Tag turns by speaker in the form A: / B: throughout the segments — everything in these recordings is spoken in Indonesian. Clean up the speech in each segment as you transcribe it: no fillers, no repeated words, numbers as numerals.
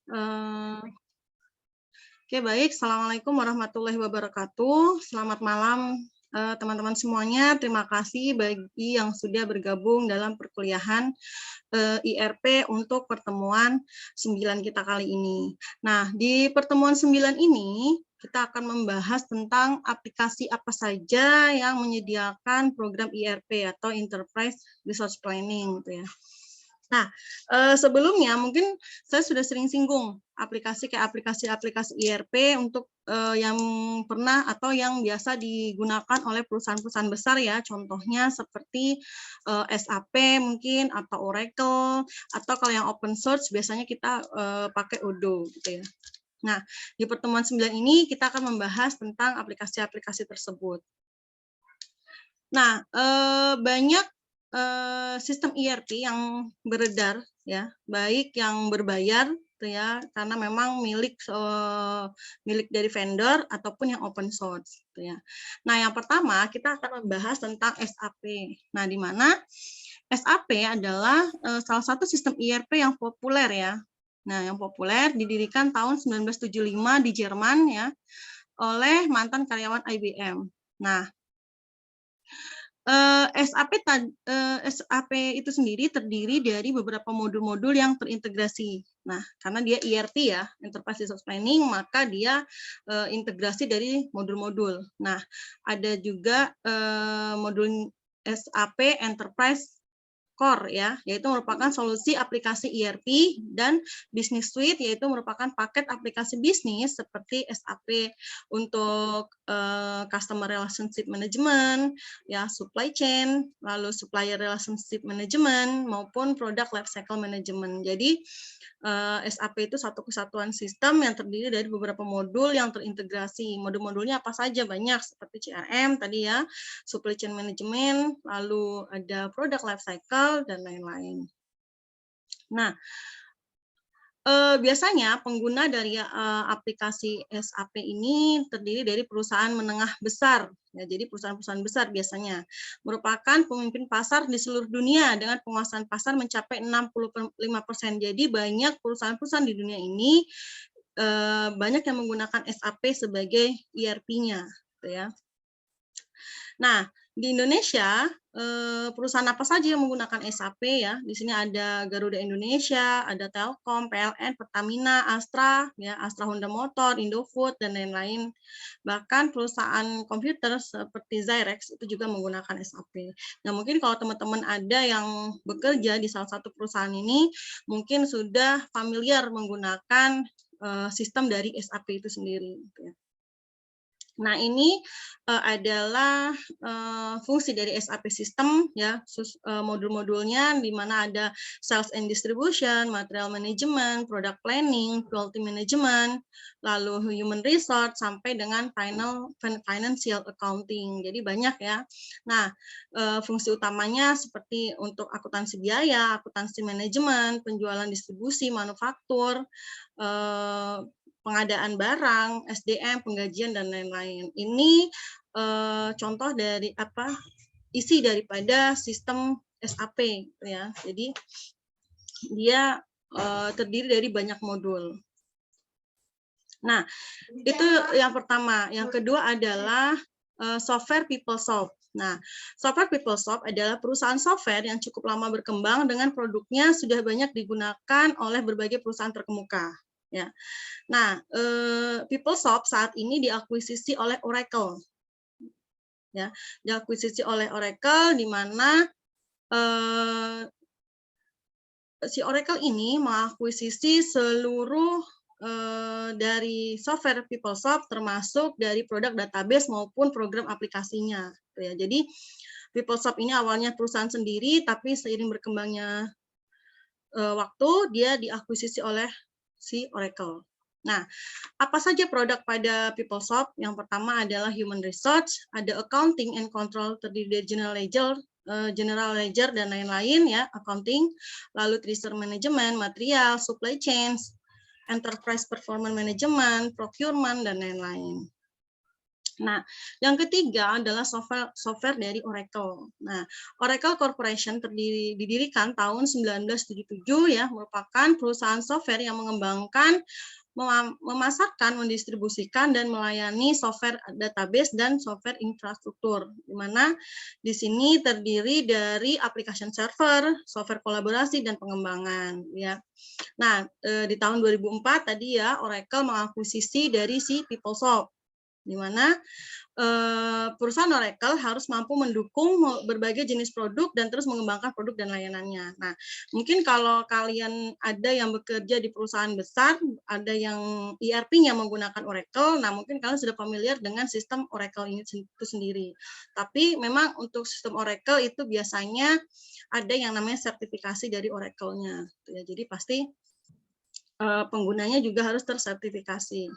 A: Oke, baik. Assalamualaikum warahmatullahi wabarakatuh. Selamat malam, teman-teman semuanya. Terima kasih bagi yang sudah bergabung dalam perkuliahan IRP untuk pertemuan 9 kita kali ini. Nah, di pertemuan 9 ini, kita akan membahas tentang aplikasi apa saja yang menyediakan program IRP atau Enterprise Resource Planning, gitu ya. Nah, sebelumnya mungkin saya sudah sering singgung aplikasi kayak aplikasi IRP untuk yang pernah atau yang biasa digunakan oleh perusahaan-perusahaan besar ya, contohnya seperti SAP mungkin atau Oracle, atau kalau yang open source biasanya kita pakai Odoo gitu ya. Nah, di pertemuan 9 ini kita akan membahas tentang aplikasi-aplikasi tersebut. Nah, banyak sistem IRP yang beredar ya, baik yang berbayar ya, karena memang milik dari vendor ataupun yang open source gitu ya. Nah, yang pertama kita akan membahas tentang SAP. Nah, di mana SAP adalah salah satu sistem IRP yang populer ya. Nah, yang populer didirikan tahun 1975 di Jerman ya oleh mantan karyawan IBM. Nah, SAP itu sendiri terdiri dari beberapa modul-modul yang terintegrasi. Nah, karena dia ERP ya, Enterprise Resource Planning, maka dia integrasi dari modul-modul. Nah, ada juga modul SAP Enterprise Core ya, yaitu merupakan solusi aplikasi ERP, dan Business Suite yaitu merupakan paket aplikasi bisnis seperti SAP untuk Customer Relationship Management, ya supply chain, lalu supplier relationship management maupun product lifecycle management. Jadi SAP itu satu kesatuan sistem yang terdiri dari beberapa modul yang terintegrasi. Modul-modulnya apa saja? Banyak, seperti CRM tadi ya, supply chain management, lalu ada product lifecycle, dan lain-lain. Nah, biasanya pengguna dari aplikasi SAP ini terdiri dari perusahaan menengah besar. Ya, jadi perusahaan-perusahaan besar biasanya merupakan pemimpin pasar di seluruh dunia dengan penguasaan pasar mencapai 65%. Jadi banyak perusahaan-perusahaan di dunia ini banyak yang menggunakan SAP sebagai ERP-nya, gitu ya. Nah, di Indonesia perusahaan apa saja yang menggunakan SAP ya? Di sini ada Garuda Indonesia, ada Telkom, PLN, Pertamina, Astra, ya Astra Honda Motor, Indofood, dan lain-lain. Bahkan perusahaan komputer seperti Xirex itu juga menggunakan SAP. Nah, mungkin kalau teman-teman ada yang bekerja di salah satu perusahaan ini, mungkin sudah familiar menggunakan sistem dari SAP itu sendiri. Gitu ya. Nah, ini adalah fungsi dari SAP System ya, modul-modulnya di mana ada sales and distribution, material management, product planning, quality management, lalu human resource sampai dengan financial accounting. Jadi banyak ya. Nah, fungsi utamanya seperti untuk akuntansi biaya, akuntansi manajemen, penjualan distribusi, manufaktur, pengadaan barang, SDM, penggajian, dan lain-lain. Ini contoh dari isi daripada sistem SAP ya. Jadi dia terdiri dari banyak modul. Nah, itu yang pertama. Yang kedua adalah software PeopleSoft. Nah, software PeopleSoft adalah perusahaan software yang cukup lama berkembang dengan produknya sudah banyak digunakan oleh berbagai perusahaan terkemuka. Ya. Nah, PeopleSoft saat ini diakuisisi oleh Oracle. Ya, diakuisisi oleh Oracle di mana si Oracle ini mengakuisisi seluruh dari software PeopleSoft termasuk dari produk database maupun program aplikasinya. Ya, jadi PeopleSoft ini awalnya perusahaan sendiri, tapi seiring berkembangnya waktu dia diakuisisi oleh si Oracle. Nah, apa saja produk pada PeopleSoft? Yang pertama adalah human resource, ada accounting and control terdiri dari general ledger dan lain-lain ya, accounting, lalu treasury management, material, supply chains, enterprise performance management, procurement, dan lain-lain. Nah, yang ketiga adalah software dari Oracle. Nah, Oracle Corporation didirikan tahun 1977 ya, merupakan perusahaan software yang mengembangkan, memasarkan, mendistribusikan, dan melayani software database dan software infrastruktur, di mana di sini terdiri dari application server, software kolaborasi, dan pengembangan. Ya. Nah, di tahun 2004 tadi ya, Oracle mengakuisisi dari si PeopleSoft, di mana perusahaan Oracle harus mampu mendukung berbagai jenis produk dan terus mengembangkan produk dan layanannya. Nah, mungkin kalau kalian ada yang bekerja di perusahaan besar, ada yang ERP-nya menggunakan Oracle, nah mungkin kalian sudah familiar dengan sistem Oracle ini itu sendiri. Tapi memang untuk sistem Oracle itu biasanya ada yang namanya sertifikasi dari Oracle-nya. Jadi pasti penggunanya juga harus tersertifikasi.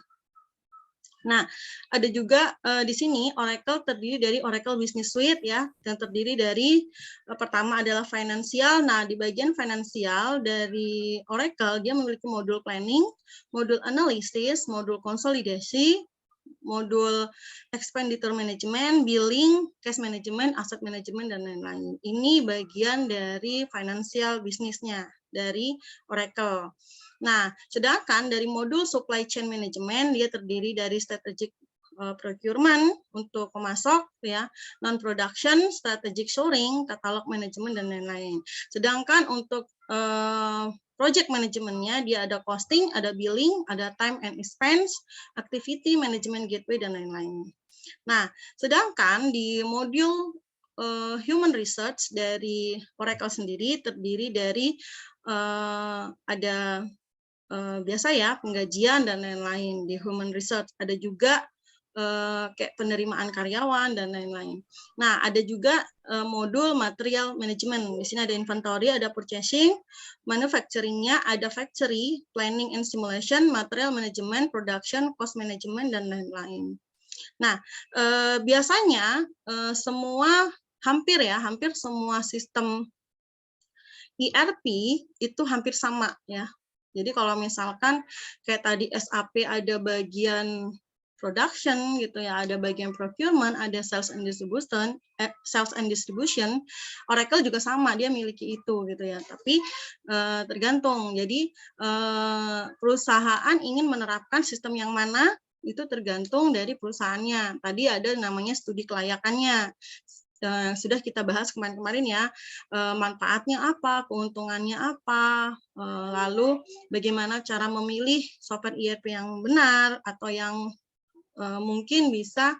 A: Nah, ada juga di sini Oracle terdiri dari Oracle Business Suite ya, yang terdiri dari pertama adalah finansial. Nah, di bagian finansial dari Oracle dia memiliki modul planning, modul analisis, modul konsolidasi, modul expenditure management, billing, cash management, asset management, dan lain-lain. Ini bagian dari financial bisnisnya dari Oracle. Nah, sedangkan dari modul supply chain management, dia terdiri dari strategic procurement untuk pemasok, ya, non-production, strategic sourcing, katalog management, dan lain-lain. Sedangkan untuk project manajemennya, dia ada costing, ada billing, ada time and expense, activity management gateway, dan lain-lain. Nah, sedangkan di modul human research dari Oracle sendiri terdiri dari ada biasa ya, penggajian dan lain-lain di human research. Ada juga kayak penerimaan karyawan dan lain-lain. Nah, ada juga modul material management. Di sini ada inventory, ada purchasing, manufacturing-nya, ada factory, planning and simulation, material management, production, cost management, dan lain-lain. Nah, biasanya hampir semua sistem ERP itu hampir sama ya. Jadi kalau misalkan kayak tadi SAP ada bagian production gitu ya, ada bagian procurement, ada sales and distribution, Oracle juga sama, dia miliki itu gitu ya. Tapi tergantung. Jadi perusahaan ingin menerapkan sistem yang mana itu tergantung dari perusahaannya. Tadi ada namanya studi kelayakannya. Sudah kita bahas kemarin-kemarin ya, manfaatnya apa, keuntungannya apa, lalu bagaimana cara memilih software ERP yang benar atau yang mungkin bisa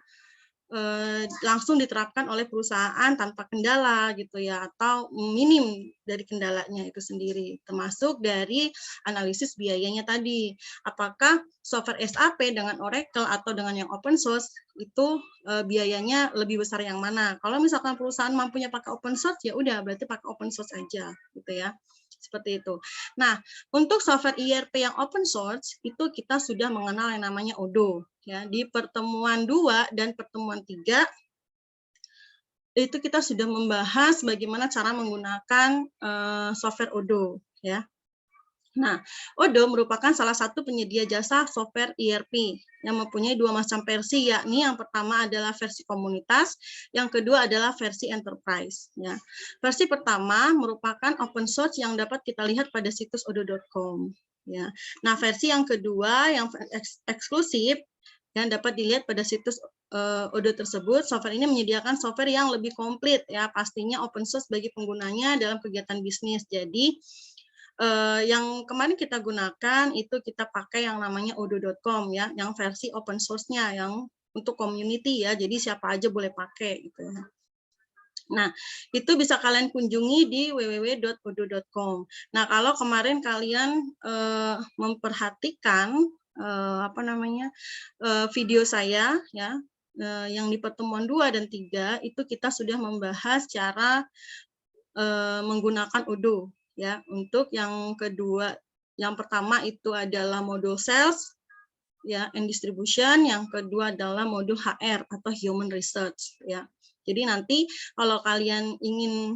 A: langsung diterapkan oleh perusahaan tanpa kendala gitu ya, atau minim dari kendalanya itu sendiri, termasuk dari analisis biayanya tadi. Apakah software SAP dengan Oracle atau dengan yang open source itu biayanya lebih besar yang mana? Kalau misalkan perusahaan mampunya pakai open source, ya udah berarti pakai open source aja gitu ya. Seperti itu. Nah, untuk software ERP yang open source itu kita sudah mengenal yang namanya Odoo. Ya, di pertemuan 2 dan pertemuan 3 itu kita sudah membahas bagaimana cara menggunakan software Odoo. Ya. Nah, Odoo merupakan salah satu penyedia jasa software ERP yang mempunyai 2 macam versi, yakni yang pertama adalah versi komunitas, yang kedua adalah versi enterprise. Ya. Versi pertama merupakan open source yang dapat kita lihat pada situs odoo.com. Ya. Nah, versi yang kedua yang eksklusif yang dapat dilihat pada situs Odoo tersebut, software ini menyediakan software yang lebih komplit, ya pastinya open source bagi penggunanya dalam kegiatan bisnis. Jadi yang kemarin kita gunakan itu kita pakai yang namanya odoo.com ya, yang versi open source-nya yang untuk community ya, jadi siapa aja boleh pakai gitu ya. Nah, itu bisa kalian kunjungi di www.odoo.com. Nah, kalau kemarin kalian memperhatikan video saya ya, yang di pertemuan 2 dan 3 itu kita sudah membahas cara menggunakan Odoo. Ya, untuk yang kedua, yang pertama itu adalah modul sales, ya, and distribution. Yang kedua adalah modul HR atau human research, ya. Jadi nanti kalau kalian ingin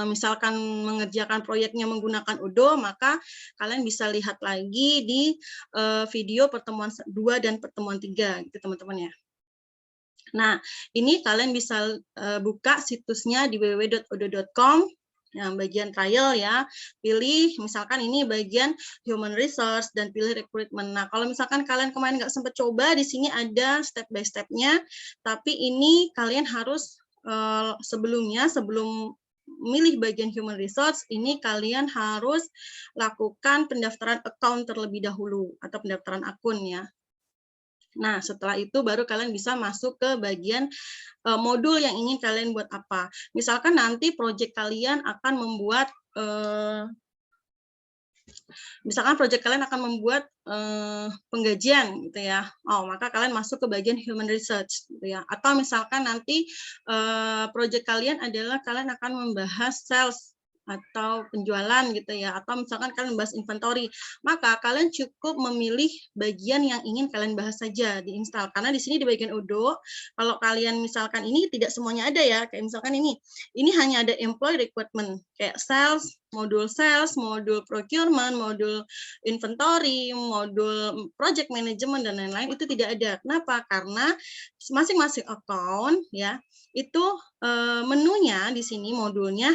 A: misalkan mengerjakan proyeknya menggunakan Odoo, maka kalian bisa lihat lagi di video pertemuan 2 dan pertemuan 3 gitu teman-teman ya. Nah, ini kalian bisa buka situsnya di www.odoo.com. Yang bagian trial ya, pilih misalkan ini bagian human resource dan pilih recruitment. Nah, kalau misalkan kalian kemarin nggak sempat coba, di sini ada step by step-nya, tapi ini kalian harus sebelum milih bagian human resource, ini kalian harus lakukan pendaftaran account terlebih dahulu atau pendaftaran akun ya. Nah, setelah itu baru kalian bisa masuk ke bagian modul yang ingin kalian buat apa. Misalkan nanti proyek kalian akan membuat penggajian gitu ya. Maka kalian masuk ke bagian human research gitu ya. Atau misalkan nanti proyek kalian adalah kalian akan membahas sales atau penjualan gitu ya, atau misalkan kalian membahas inventory, maka kalian cukup memilih bagian yang ingin kalian bahas saja diinstal, karena di sini di bagian Odoo, kalau kalian misalkan ini tidak semuanya ada ya, kayak misalkan ini hanya ada employee recruitment, kayak modul sales, modul procurement, modul inventory, modul project management dan lain-lain itu tidak ada. Kenapa? Karena masing-masing account ya itu menunya di sini modulnya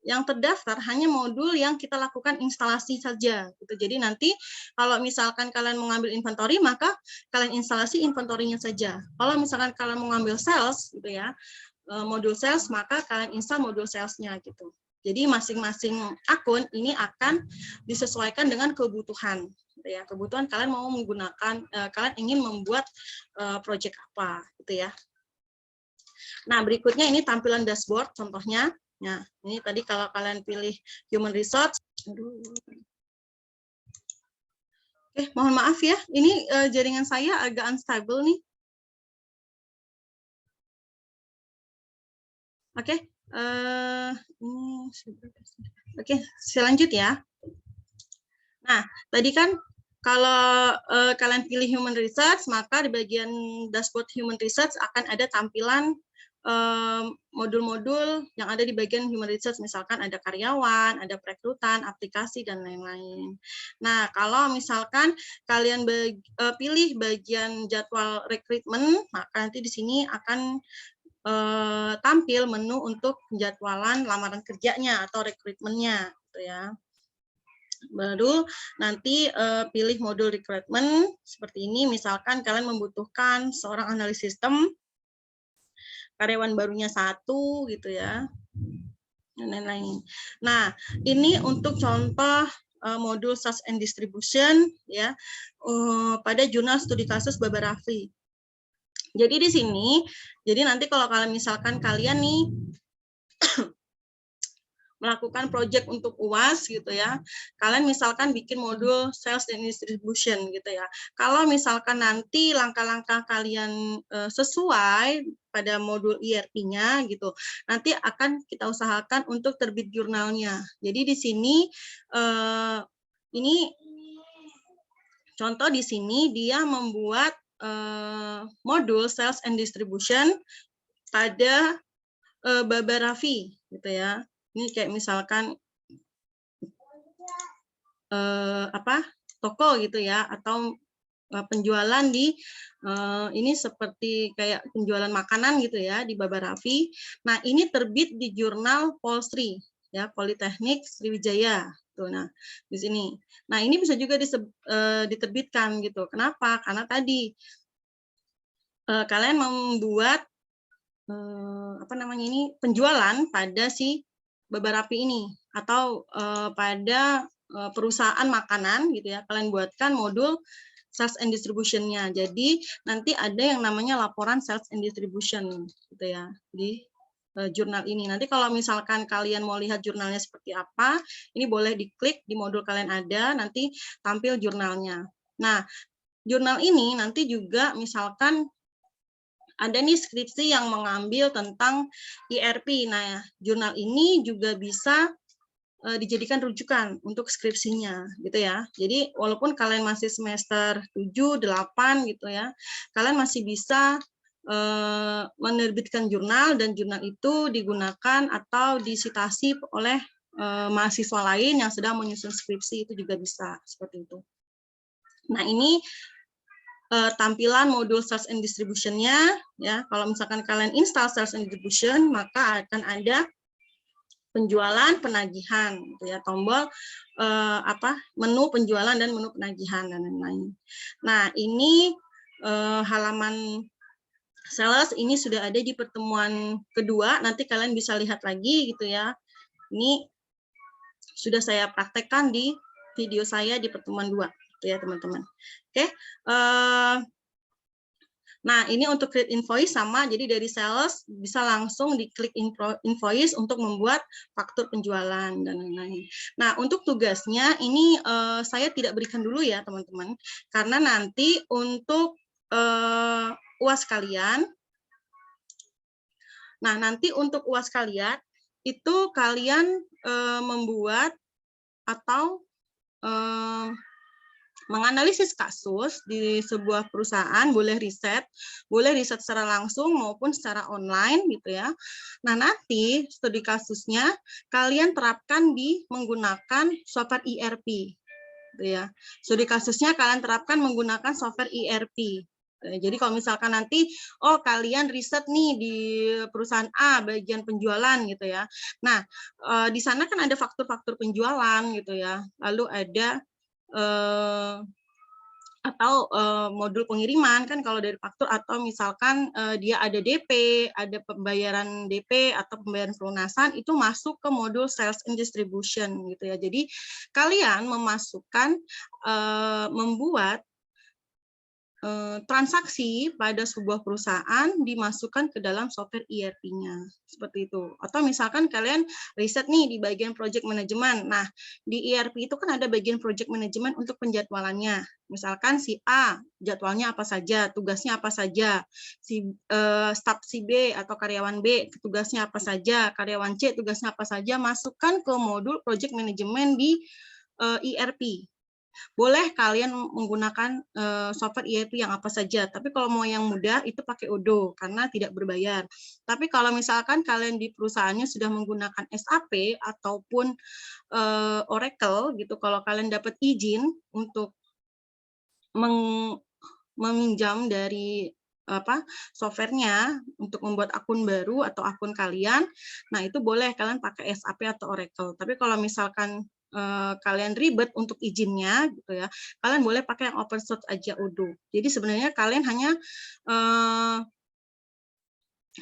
A: yang terdaftar hanya modul yang kita lakukan instalasi saja gitu. Jadi nanti kalau misalkan kalian mau ngambil inventory, maka kalian instalasi inventory-nya saja. Kalau misalkan kalian mau ngambil sales gitu ya, modul sales, maka kalian install modul sales-nya gitu. Jadi masing-masing akun ini akan disesuaikan dengan kebutuhan gitu ya. Kebutuhan kalian mau menggunakan, kalian ingin membuat project apa gitu ya. Nah, berikutnya ini tampilan dashboard contohnya. Nah, ini tadi kalau kalian pilih human resource. Mohon maaf ya, ini jaringan saya agak unstable nih. Oke, saya lanjut ya. Nah, tadi kan kalau kalian pilih human research, maka di bagian dashboard human research akan ada tampilan modul-modul yang ada di bagian human research, misalkan ada karyawan, ada perekrutan, aplikasi, dan lain-lain. Nah, kalau misalkan kalian pilih bagian jadwal rekrutmen, maka nanti di sini akan tampil menu untuk penjadwalan lamaran kerjanya atau rekrutmennya, gitu ya. Baru nanti pilih modul rekrutmen seperti ini, misalkan kalian membutuhkan seorang analis sistem, karyawan barunya 1 gitu ya, dan lain-lain. Nah, ini untuk contoh modul sales and distribution ya pada jurnal studi kasus Baba Rafli. Jadi di sini, jadi nanti kalau kalian misalkan kalian nih melakukan project untuk UAS gitu ya, kalian misalkan bikin modul sales and distribution gitu ya. Kalau misalkan nanti langkah-langkah kalian sesuai pada modul ERP-nya gitu, nanti akan kita usahakan untuk terbit jurnalnya. Jadi di sini ini contoh di sini dia membuat modul sales and distribution pada Baba Rafli gitu ya. Ini kayak misalkan toko gitu ya, atau penjualan di ini seperti kayak penjualan makanan gitu ya di Baba Rafli. Nah, ini terbit di jurnal Polstri ya, Politeknik Sriwijaya. Tuh, nah di sini. Nah, ini bisa juga diterbitkan gitu. Kenapa? Karena tadi kalian membuat penjualan pada si Baba Rafli ini, atau pada perusahaan makanan gitu ya, kalian buatkan modul sales and distribution-nya. Jadi nanti ada yang namanya laporan sales and distribution gitu ya di jurnal ini. Nanti kalau misalkan kalian mau lihat jurnalnya seperti apa, ini boleh diklik di modul kalian ada, nanti tampil jurnalnya. Nah, jurnal ini nanti juga misalkan ada nih skripsi yang mengambil tentang ERP. Nah, jurnal ini juga bisa dijadikan rujukan untuk skripsinya, gitu ya. Jadi, walaupun kalian masih semester 7, 8 gitu ya, kalian masih bisa menerbitkan jurnal, dan jurnal itu digunakan atau disitasi oleh mahasiswa lain yang sedang menyusun skripsi, itu juga bisa seperti itu. Nah, ini tampilan modul Sales and Distribution-nya, ya. Kalau misalkan kalian install Sales and Distribution, maka akan ada penjualan, penagihan, gitu ya, tombol menu penjualan dan menu penagihan dan lain-lain. Nah, ini halaman sales ini sudah ada di pertemuan kedua, nanti kalian bisa lihat lagi gitu ya. Ini sudah saya praktekkan di video saya di pertemuan 2, gitu ya teman-teman. Oke. Nah, ini untuk create invoice sama, jadi dari sales bisa langsung diklik invoice untuk membuat faktur penjualan dan lain-lain. Nah, untuk tugasnya ini saya tidak berikan dulu ya teman-teman, karena nanti untuk UAS kalian, itu kalian membuat atau menganalisis kasus di sebuah perusahaan, boleh riset secara langsung maupun secara online gitu ya. Nah, nanti studi kasusnya kalian terapkan di menggunakan software ERP gitu ya. Studi kasusnya kalian terapkan menggunakan software ERP. Jadi kalau misalkan nanti, kalian riset nih di perusahaan A, bagian penjualan gitu ya. Nah, di sana kan ada faktur-faktur penjualan gitu ya. Lalu ada atau modul pengiriman kan kalau dari faktur, atau misalkan dia ada DP, ada pembayaran DP atau pembayaran pelunasan, itu masuk ke modul Sales and Distribution gitu ya. Jadi kalian memasukkan membuat transaksi pada sebuah perusahaan dimasukkan ke dalam software ERP-nya, seperti itu. Atau misalkan kalian riset nih di bagian project management. Nah, di ERP itu kan ada bagian project management untuk penjadwalannya. Misalkan si A, jadwalnya apa saja, tugasnya apa saja. Staf si B atau karyawan B, tugasnya apa saja. Karyawan C, tugasnya apa saja. Masukkan ke modul project management di ERP. Boleh kalian menggunakan software ERP yang apa saja, tapi kalau mau yang mudah itu pakai Odoo karena tidak berbayar. Tapi kalau misalkan kalian di perusahaannya sudah menggunakan SAP ataupun Oracle gitu, kalau kalian dapat izin untuk meminjam dari softwarenya untuk membuat akun baru atau akun kalian, nah itu boleh kalian pakai SAP atau Oracle. Tapi kalau misalkan kalian ribet untuk izinnya gitu ya, kalian boleh pakai yang open source aja, Odoo. Jadi sebenarnya kalian hanya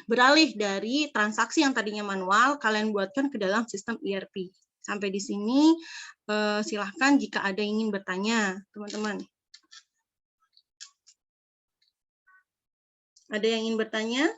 A: beralih dari transaksi yang tadinya manual, kalian buatkan ke dalam sistem ERP. Sampai di sini silahkan jika ada yang ingin bertanya, teman-teman. Ada yang ingin bertanya?